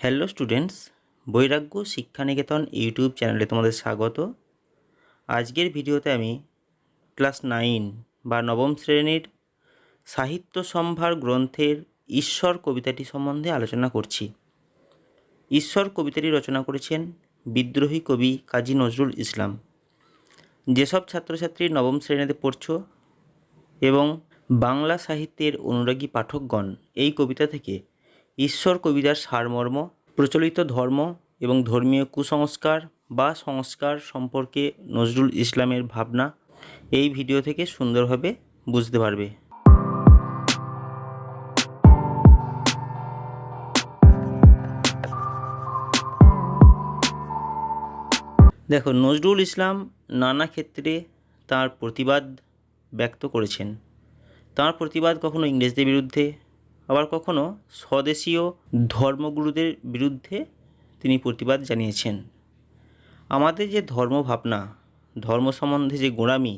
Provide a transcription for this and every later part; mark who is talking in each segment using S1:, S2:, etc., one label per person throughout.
S1: Hello students, বৈরাগ্য শিক্ষানিকেতন YouTube চ্যানেলে তোমাদের স্বাগত। আজকের ভিডিওতে আমি ক্লাস 9 বা নবম শ্রেণীর সাহিত্য সম্ভার গ্রন্থের ঈশ্বর কবিতাটি সম্বন্ধে আলোচনা করছি। ঈশ্বর কবিতাটি রচনা করেছেন বিদ্রোহী কবি কাজী নজরুল ইসলাম। যেসব ছাত্রছাত্রী নবম শ্রেণীতে পড়ছো এবং বাংলা সাহিত্যের অনুরাগী পাঠকগণ এই কবিতা থেকে ঈশ্বর কবিতার সারমর্ম, প্রচলিত ধর্ম এবং ধর্মীয় কুসংস্কার বা সংস্কার সম্পর্কে নজরুল ইসলামের ভাবনা এই ভিডিও থেকে সুন্দরভাবে বুঝতে পারবে। দেখো, নজরুল ইসলাম নানা ক্ষেত্রে তার প্রতিবাদ ব্যক্ত করেছেন। তার প্রতিবাদ কখনো ইংরেজদের বিরুদ্ধে, আবার কখনো স্বদেশীয় ধর্মগুরুদের বিরুদ্ধে তিনি প্রতিবাদ জানিয়েছেন। আমাদের যে ধর্মভাবনা, ধর্ম সম্বন্ধে যে গোঁড়ামি,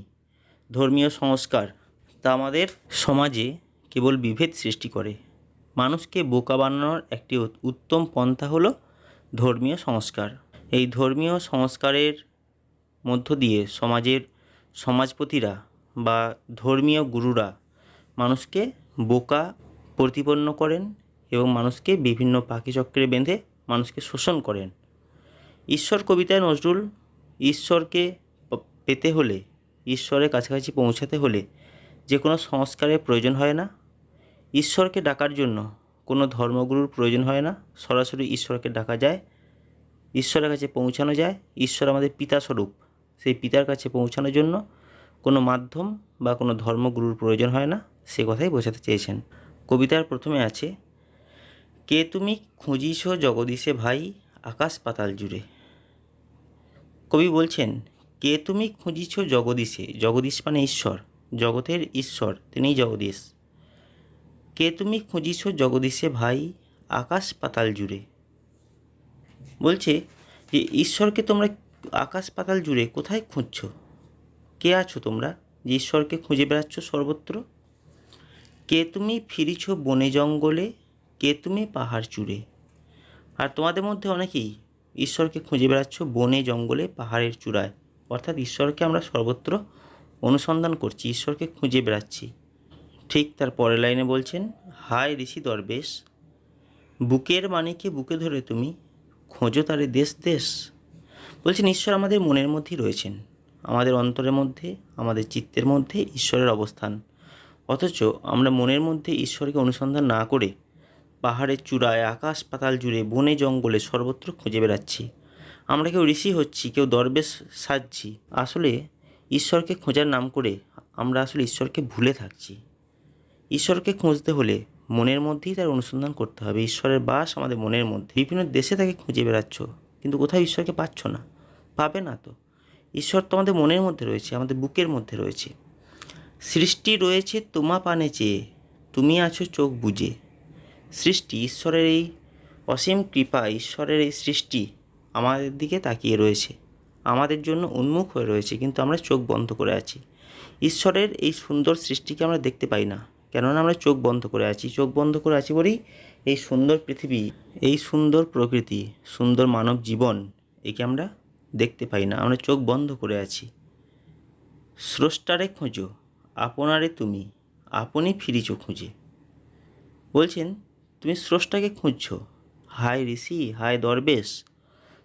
S1: ধর্মীয় সংস্কার, তা আমাদের সমাজে কেবল বিভেদ সৃষ্টি করে। মানুষকে বোকা বানানোর একটি উত্তম পন্থা হলো ধর্মীয় সংস্কার। এই ধর্মীয় সংস্কারের মধ্য দিয়ে সমাজের সমাজপতিরা বা ধর্মীয় গুরুরা মানুষকে বোকা প্রতিপন্ন করেন এবং মানুষকে বিভিন্ন পাকিচক্রে বেঁধে মানুষকে শোষণ করেন। ঈশ্বর কবিতায় নজরুল ঈশ্বরকে পেতে হলে, ঈশ্বরের কাছাকাছি পৌঁছাতে হলে যে কোনো সংস্কারের প্রয়োজন হয় না। ঈশ্বরকে ডাকার জন্য কোনো ধর্মগুরুর প্রয়োজন হয় না, সরাসরি ঈশ্বরকে ডাকা যায়, ঈশ্বরের কাছে পৌঁছানো যায়। ঈশ্বর আমাদের পিতা স্বরূপ, সেই পিতার কাছে পৌঁছানোর জন্য কোনো মাধ্যম বা কোনো ধর্মগুরুর প্রয়োজন হয় না, সে কথাই বোঝাতে চেয়েছেন। কবিতার প্রথমে আছে, কে তুমি খুঁজিছ জগদীশে ভাই আকাশ পাতাল জুড়ে। কবি বলছেন, কে তুমি খুঁজিছ জগদীশে। জগদীশ মানে ঈশ্বর, জগতের ঈশ্বর, তিনিই জগদীশ। কে তুমি খুঁজিছ জগদীশে ভাই আকাশ পাতাল জুড়ে। বলছে যে ঈশ্বরকে তোমরা আকাশ পাতাল জুড়ে কোথায় খুঁজছ? কে আছো তোমরা যে ঈশ্বরকে খুঁজে বেড়াচ্ছ সর্বত্র? কে তুমি ফিরিছ বনে জঙ্গলে, কে তুমি পাহাড় চূড়ে। আর তোমাদের মধ্যে অনেকেই ঈশ্বরকে খুঁজে বেড়াচ্ছ বনে জঙ্গলে পাহাড়ের চূড়ায়, অর্থাৎ ঈশ্বরকে আমরা সর্বত্র অনুসন্ধান করছি, ঈশ্বরকে খুঁজে বেড়াচ্ছি। ঠিক তার পরের লাইনে বলছেন, হায় ঋষি দরবেশ, বুকের মানিকে বুকে ধরে তুমি খোঁজো তারে দেশ দেশ। বলছেন ঈশ্বর আমাদের মনের মধ্যেই রয়েছেন, আমাদের অন্তরের মধ্যে, আমাদের চিত্তের মধ্যে ঈশ্বরের অবস্থান। অথচ আমরা মনের মধ্যে ঈশ্বরকে অনুসন্ধান না করে পাহাড়ের চূড়ায়, আকাশ পাতাল জুড়ে, বনে জঙ্গলে সর্বত্র খুঁজে বেড়াচ্ছি। আমরা কেউ ঋষি হচ্ছি, কেউ দরবেশ সাজছি। আসলে ঈশ্বরকে খোঁজার নাম করে আমরা আসলে ঈশ্বরকে ভুলে থাকছি। ঈশ্বরকে খুঁজতে হলে মনের মধ্যেই তার অনুসন্ধান করতে হবে। ঈশ্বরের বাস আমাদের মনের মধ্যে। বিভিন্ন দেশে তাকে খুঁজে বেড়াচ্ছ, কিন্তু কোথাও ঈশ্বরকে পাচ্ছ না, পাবে না তো। ঈশ্বর তো আমাদের মনের মধ্যে রয়েছে, আমাদের বুকের মধ্যে রয়েছে। সৃষ্টি রয়েছে তোমা পানে চেয়ে, তুমি আছো চোখ বুজে। সৃষ্টি, ঈশ্বরের এই অসীম কৃপা, ঈশ্বরের এই সৃষ্টি আমাদের দিকে তাকিয়ে রয়েছে, আমাদের জন্য উন্মুখ হয়ে রয়েছে, কিন্তু আমরা চোখ বন্ধ করে আছি। ঈশ্বরের এই সুন্দর সৃষ্টিকে আমরা দেখতে পাই না, কেননা আমরা চোখ বন্ধ করে আছি। চোখ বন্ধ করে আছি বলেই এই সুন্দর পৃথিবী, এই সুন্দর প্রকৃতি, সুন্দর মানব জীবন, একে আমরা দেখতে পাই না, আমরা চোখ বন্ধ করে আছি। স্রষ্টারে খোঁজো আপনারে তুমি, আপনি ফিরিছ খুঁজে। বলছেন তুমি স্রষ্টাকে খুঁজছ। হায় ঋষি, হায় দরবেশ,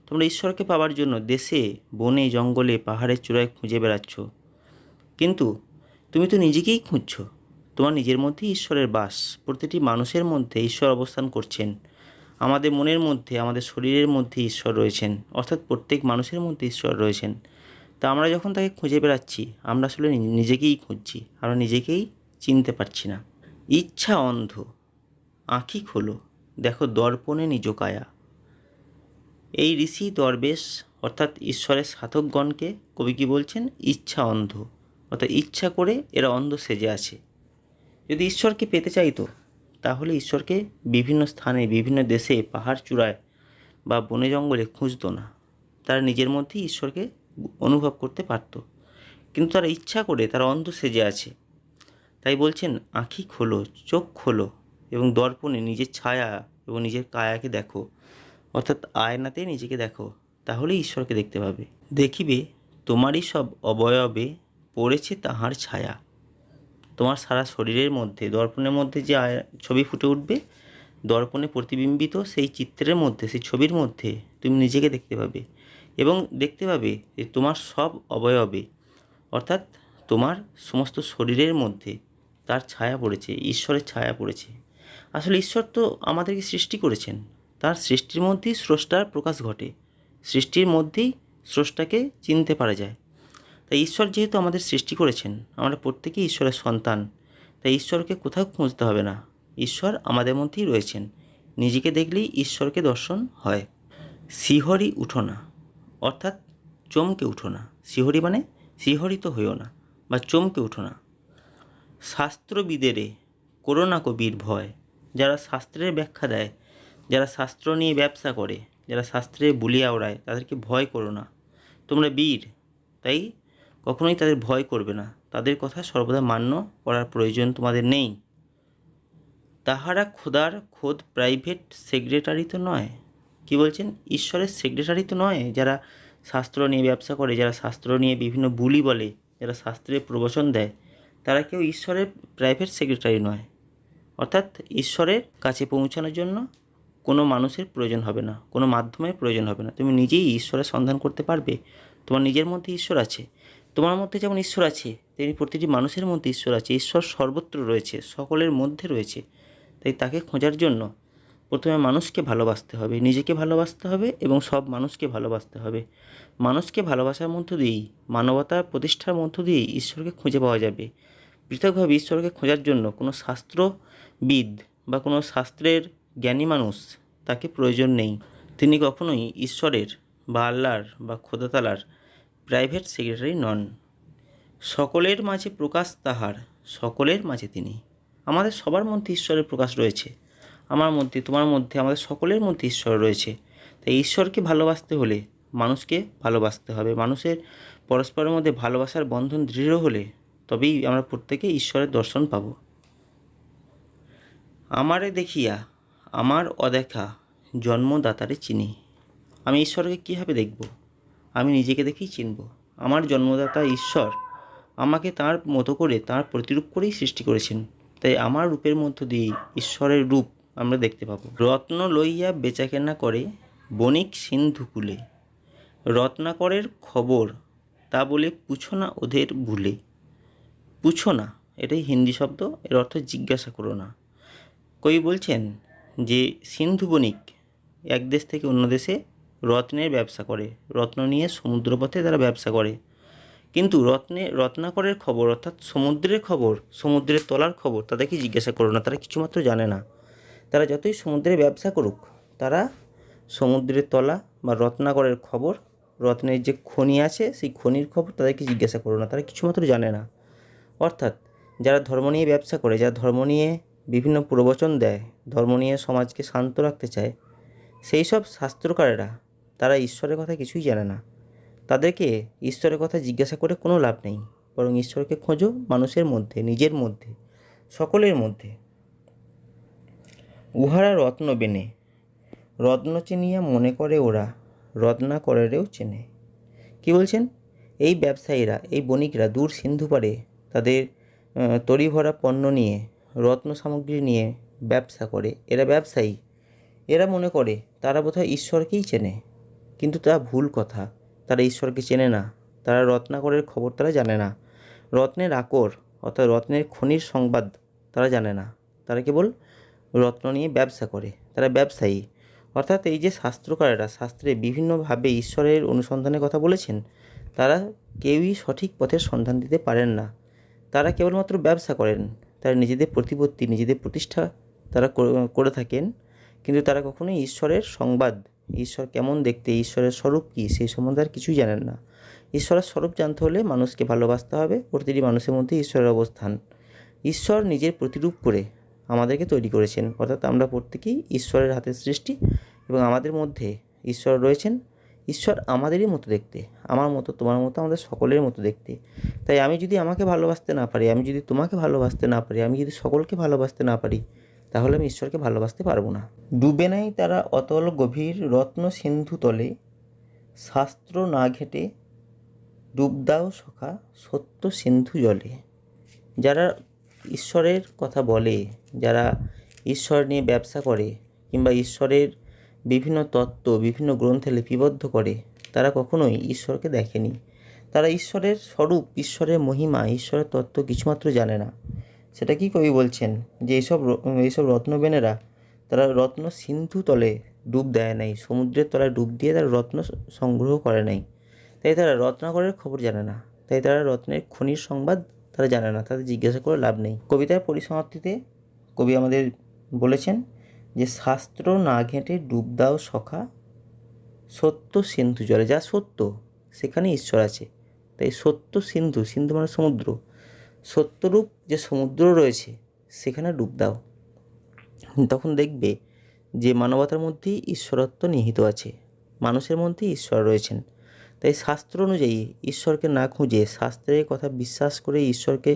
S1: তোমরা ঈশ্বরকে পাওয়ার জন্য দেশে বনে জঙ্গলে পাহাড়ের চূড়ায় খুঁজে বেড়াচ্ছ, কিন্তু তুমি তো নিজেকেই খুঁজছ। তোমার নিজের মধ্যেই ঈশ্বরের বাস। প্রতিটি মানুষের মধ্যে ঈশ্বর অবস্থান করছেন, আমাদের মনের মধ্যে, আমাদের শরীরের মধ্যে ঈশ্বর রয়েছেন, অর্থাৎ প্রত্যেক মানুষের মধ্যে ঈশ্বর রয়েছেন। তা আমরা যখন তাকে খুঁজে বেড়াচ্ছি, আমরা আসলে নিজেকেই খুঁজছি, আমরা নিজেকেই চিনতে পারছি না। ইচ্ছা অন্ধ, আঁখি খোলো, দেখো দর্পণে নিজ কায়া। এই ঋষি দরবেশ অর্থাৎ ঈশ্বরের সাধকগণকে কবি কী বলছেন? ইচ্ছা অন্ধ, অর্থাৎ ইচ্ছা করে এরা অন্ধ সেজে আছে। যদি ঈশ্বরকে পেতে চাইতো তাহলে ঈশ্বরকে বিভিন্ন স্থানে, বিভিন্ন দেশে, পাহাড় চূড়ায় বা বনে জঙ্গলে খুঁজতো না, তারা নিজের মধ্যেই ঈশ্বরকে অনুভব করতে পারত। কিন্তু তারা ইচ্ছা করে তারা অন্ধ সেজে আছে। তাই বলছেন আঁখি খোলো, চোখ খোলো এবং দর্পণে নিজের ছায়া এবং নিজের কায়াকে দেখো। অর্থাৎ আয়নাতে নিজেকে দেখো, তাহলেই ঈশ্বরকে দেখতে পাবে। দেখিবে তোমারই সব অবয়বে পড়েছে তাহার ছায়া। তোমার সারা শরীরের মধ্যে, দর্পণের মধ্যে যে ছবি ফুটে উঠবে, দর্পণে প্রতিবিম্বিত সেই চিত্রের মধ্যে, সেই ছবির মধ্যে তুমি নিজেকে দেখতে পাবে এবং দেখতে পাবে যে তোমার সব অবয়বে, অর্থাৎ তোমার সমস্ত শরীরের মধ্যে তার ছায়া পড়েছে, ঈশ্বরের ছায়া পড়েছে। আসলে ঈশ্বর তো আমাদেরকে সৃষ্টি করেছেন, তার সৃষ্টির মধ্যেই স্রষ্টার প্রকাশ ঘটে, সৃষ্টির মধ্যেই স্রষ্টাকে চিনতে পারা যায়। তাই ঈশ্বর যেহেতু আমাদের সৃষ্টি করেছেন, আমরা প্রত্যেকেই ঈশ্বরের সন্তান, তাই ঈশ্বরকে কোথাও খুঁজতে হবে না, ঈশ্বর আমাদের মধ্যেই রয়েছেন। নিজেকে দেখলেই ঈশ্বরকে দর্শন হয়। শিহরি উঠো না, অর্থাৎ চমকে উঠো না। শিহরি মানে শিহরিত হইও না বা চমকে উঠো না। শাস্ত্রবিদেরে করো না কবির ভয়। যারা শাস্ত্রের ব্যাখ্যা দেয়, যারা শাস্ত্র নিয়ে ব্যবসা করে, যারা শাস্ত্রে বুলিয়া ওড়ায়, তাদেরকে ভয় করো না। তোমরা বীর, তাই কখনোই তাদের ভয় করবে না, তাদের কথা সর্বদা মান্য করার প্রয়োজন তোমাদের নেই। তাহারা খোদার খোদ প্রাইভেট সেক্রেটারি তো নয়। কি বলছেন? ঈশ্বরের সেক্রেটারি তো নয় যারা শাস্ত্র নিয়ে ব্যবসা করে, যারা শাস্ত্র নিয়ে বিভিন্ন বুলি বলে, যারা শাস্ত্রের প্রবচন দেয়, তারা কেউ ঈশ্বরের প্রাইভেট সেক্রেটারি নয়। অর্থাৎ ঈশ্বরের কাছে পৌঁছানোর জন্য কোনো মানুষের প্রয়োজন হবে না, কোনো মাধ্যমের প্রয়োজন হবে না। তুমি নিজেই ঈশ্বরের সন্ধান করতে পারবে। তোমার নিজের মধ্যে ঈশ্বর আছে। তোমার মধ্যে যেমন ঈশ্বর আছে, তেমনি প্রতিটি মানুষের মধ্যে ঈশ্বর আছে। ঈশ্বর সর্বত্র রয়েছে, সকলের মধ্যে রয়েছে। তাই তাকে খোঁজার জন্য প্রথমে মানুষকে ভালোবাসতে হবে, নিজেকে ভালোবাসতে হবে এবং সব মানুষকে ভালোবাসতে হবে। মানুষকে ভালোবাসার মধ্য দিয়েই, মানবতার প্রতিষ্ঠার মধ্য দিয়েই ঈশ্বরকে খুঁজে পাওয়া যাবে। পৃথকভাবে ঈশ্বরকে খোঁজার জন্য কোনো শাস্ত্রবিদ বা কোনো শাস্ত্রের জ্ঞানী মানুষ তাকে প্রয়োজন নেই। তিনি কখনোই ঈশ্বরের বা আল্লাহর বা খোদাতালার প্রাইভেট সেক্রেটারি নন। সকলের মাঝে প্রকাশ তাহার, সকলের মাঝে তিনি। আমাদের সবার মধ্যে ঈশ্বরের প্রকাশ রয়েছে, আমার মধ্যে, তোমার মধ্যে, আমাদের সকলের মধ্যে ঈশ্বর রয়েছে। তাই ঈশ্বরকে ভালোবাসতে হলে মানুষকে ভালোবাসতে হবে। মানুষের পরস্পরের মধ্যে ভালোবাসার বন্ধন দৃঢ় হলে তবেই আমরা প্রত্যেকে ঈশ্বরের দর্শন পাব। আমারে দেখিয়া আমার অদেখা জন্মদাতারে চিনি। আমি ঈশ্বরকে কীভাবে দেখব? আমি নিজেকে দেখেই চিনব। আমার জন্মদাতা ঈশ্বর আমাকে তার মতো করে, তার প্রতিরূপ করেই সৃষ্টি করেছেন। তাই আমার রূপের মধ্য দিয়েই ঈশ্বরের রূপ আমরা দেখতে পাবো। রত্ন লইয়া বেচাকেনা করে বণিক সিন্ধুকুলে, রত্নাকরের খবর তা বলে পুছো না ওদের ভুলে। পুছো না, এটাই হিন্দি শব্দ, এর অর্থ জিজ্ঞাসা করো না। কবি বলছেন যে সিন্ধু বণিক এক দেশ থেকে অন্য দেশে রত্নের ব্যবসা করে, রত্ন নিয়ে সমুদ্রপথে তারা ব্যবসা করে। কিন্তু রত্নাকরের খবর, অর্থাৎ সমুদ্রের খবর, সমুদ্রের তলার খবর তাদেরকে জিজ্ঞাসা করো না, তারা কিছুমাত্র জানে না। তারা যতই সমুদ্রে ব্যবসা করুক, তারা সমুদ্রের তলা বা রত্নাকরের খবর, রত্নের যে খনি আছে সেই খনির খবর তাদেরকে জিজ্ঞাসা করো না, তারা কিছুমাত্র জানে না। অর্থাৎ যারা ধর্ম নিয়ে ব্যবসা করে, যারা ধর্ম নিয়ে বিভিন্ন প্রবচন দেয়, ধর্ম নিয়ে সমাজকে শান্ত রাখতে চায়, সেই সব শাস্ত্রকারেরা তারা ঈশ্বরের কথা কিছুই জানে না। তাদেরকে ঈশ্বরের কথা জিজ্ঞাসা করে কোনো লাভ নেই, বরং ঈশ্বরকে খোঁজো মানুষের মধ্যে, নিজের মধ্যে, সকলের মধ্যে। উহারা রত্ন বেনে, রত্ন চিনিয়া মনে করে ওরা রত্নাকরেরও চেনে। কি বলছেন? এই ব্যবসায়ীরা, এই বণিকরা দূর সিন্ধু পারে তাদের তরি ভরা পণ্য নিয়ে, রত্ন সামগ্রী নিয়ে ব্যবসা করে। এরা ব্যবসায়ী, এরা মনে করে তারা বোধহয় ঈশ্বরকেই চেনে, কিন্তু তা ভুল কথা। তারা ঈশ্বরকে চেনে না, তারা রত্নাকরের খবর তারা জানে না, রত্নের আকর অর্থাৎ রত্নের খনির সংবাদ তারা জানে না। তারা কেবল রত্ন নিয়ে ব্যবসা করে, তারা ব্যবসায়ী। অর্থাৎ এই যে শাস্ত্রকারেরা শাস্ত্রে বিভিন্নভাবে ঈশ্বরের অনুসন্ধানের কথা বলেছেন, তারা কেউই সঠিক পথের সন্ধান দিতে পারেন না। তারা কেবলমাত্র ব্যবসা করেন, তারা নিজেদের প্রতিপত্তি, নিজেদের প্রতিষ্ঠা তারা করে থাকেন, কিন্তু তারা কখনোই ঈশ্বরের সংবাদ, ঈশ্বর কেমন দেখতে, ঈশ্বরের স্বরূপ কী, সেই সম্বন্ধে আর কিছুই জানেন না। ঈশ্বরের স্বরূপ জানতে হলে মানুষকে ভালোবাসতে হবে। প্রতিটি মানুষের মধ্যে ঈশ্বরের অবস্থান। ঈশ্বর নিজের প্রতিরূপ করে আমাদেরকে তৈরি করেছেন, অর্থাৎ আমরা প্রত্যেকেই ঈশ্বরের হাতের সৃষ্টি এবং আমাদের মধ্যে ঈশ্বর রয়েছেন। ঈশ্বর আমাদেরই মতো দেখতে, আমার মতো, তোমার মতো, আমাদের সকলের মতো দেখতে। তাই আমি যদি আমাকে ভালোবাসতে না পারি, আমি যদি তোমাকে ভালোবাসতে না পারি, আমি যদি সকলকে ভালোবাসতে না পারি, তাহলে আমি ঈশ্বরকে ভালোবাসতে পারবো না। ডুবে নাই তারা অতল গভীর রত্ন সিন্ধু তলে, শাস্ত্র না ঘেঁটে ডুব দাও সখা সত্য সিন্ধু জলে। যারা ঈশ্বরের কথা বলে, যারা ঈশ্বর নিয়ে ব্যবসা করে কিংবা ঈশ্বরের বিভিন্ন তত্ত্ব বিভিন্ন গ্রন্থে লিপিবদ্ধ করে, তারা কখনোই ঈশ্বরকে দেখেনি। তারা ঈশ্বরের স্বরূপ, ঈশ্বরের মহিমা, ঈশ্বরের তত্ত্ব কিছুমাত্র জানে না। সেটা কি কবি বলছেন যে এইসব রত্নবেনেরা তারা রত্ন সিন্ধু তলে ডুব দেয় নাই, সমুদ্রের তলায় ডুব দিয়ে তারা রত্ন সংগ্রহ করে নাই। তাই তারা রত্নাকরের খবর জানে না, তাই তারা রত্নের খনির সংবাদ তারা জানে না, তাদের জিজ্ঞাসা করে লাভ নেই। কবিতার পরিসমাপ্তিতে কবি আমাদের বলেছেন যে শাস্ত্র না ঘেঁটে ডুব দাও সখা সত্য সিন্ধু জলে। যা সত্য সেখানে ঈশ্বর আছে, তাই সত্য সিন্ধু, সিন্ধু মানে সমুদ্র, সত্যরূপ যে সমুদ্র রয়েছে সেখানে ডুব দাও। তখন দেখবে যে মানবতার মধ্যেই ঈশ্বরত্ব নিহিত আছে, মানুষের মধ্যেই ঈশ্বর রয়েছেন। তাই শাস্ত্র অনুযায়ী ঈশ্বরকে না খুঁজে, শাস্ত্রের কথা বিশ্বাস করে ঈশ্বরকে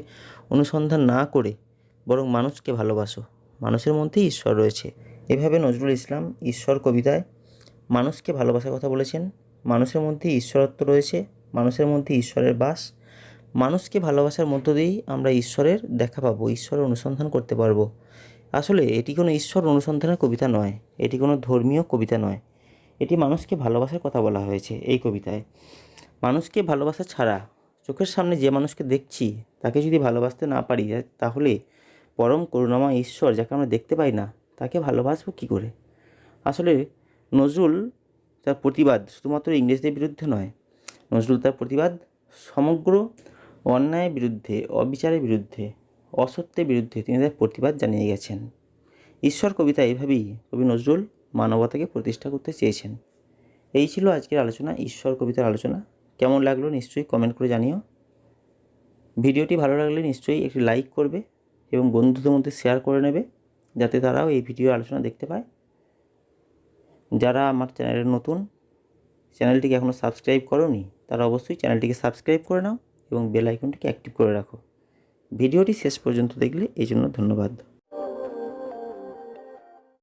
S1: অনুসন্ধান না করে বরং মানুষকে ভালোবাসো, মানুষের মধ্যেই ঈশ্বর রয়েছে। এভাবে নজরুল ইসলাম ঈশ্বর কবিতায় মানুষকে ভালোবাসার কথা বলেছেন। মানুষের মধ্যে ঈশ্বরত্ব রয়েছে, মানুষের মধ্যে ঈশ্বরের বাস। মানুষকে ভালোবাসার মধ্য দিয়েই আমরা ঈশ্বরের দেখা পাবো, ঈশ্বরের অনুসন্ধান করতে পারবো। আসলে এটি কোনো ঈশ্বর অনুসন্ধানের কবিতা নয়, এটি কোনো ধর্মীয় কবিতা নয়, এটি মানুষকে ভালোবাসার কথা বলা হয়েছে এই কবিতায়। মানুষকে ভালোবাসা ছাড়া, চোখের সামনে যে মানুষকে দেখছি তাকে যদি ভালোবাসতে না পারি, তাহলে পরম করুণাময় ঈশ্বর যাকে আমরা দেখতে পাই না তাকে ভালোবাসবো কী করে? আসলে নজরুল তার প্রতিবাদ শুধুমাত্র ইংরেজদের বিরুদ্ধে নয়, নজরুল তার প্রতিবাদ সমগ্র অন্যায়ের বিরুদ্ধে, অবিচারের বিরুদ্ধে, অসত্যের বিরুদ্ধে তিনি তার প্রতিবাদ জানিয়ে গেছেন। ঈশ্বর কবিতা এভাবেই কবি নজরুল মানবতাকে প্রতিষ্ঠা করতে চেয়েছেন। এই ছিল আজকের আলোচনা, ঈশ্বর কবিতার আলোচনা। কেমন লাগলো নিশ্চয়ই কমেন্ট করে জানিও। ভিডিওটি ভালো লাগলে নিশ্চয়ই একটি লাইক করবে এবং বন্ধুদের মধ্যে শেয়ার করে নেবে, যাতে তারাও এই ভিডিওর আলোচনা দেখতে পায়। যারা আমার চ্যানেলে নতুন, চ্যানেলটিকে এখনও সাবস্ক্রাইব করোনি, তারা অবশ্যই চ্যানেলটিকে সাবস্ক্রাইব করে নাও এবং বেল আইকনটিকে অ্যাক্টিভ করে রাখো। ভিডিওটি শেষ পর্যন্ত দেখলে এই জন্য ধন্যবাদ।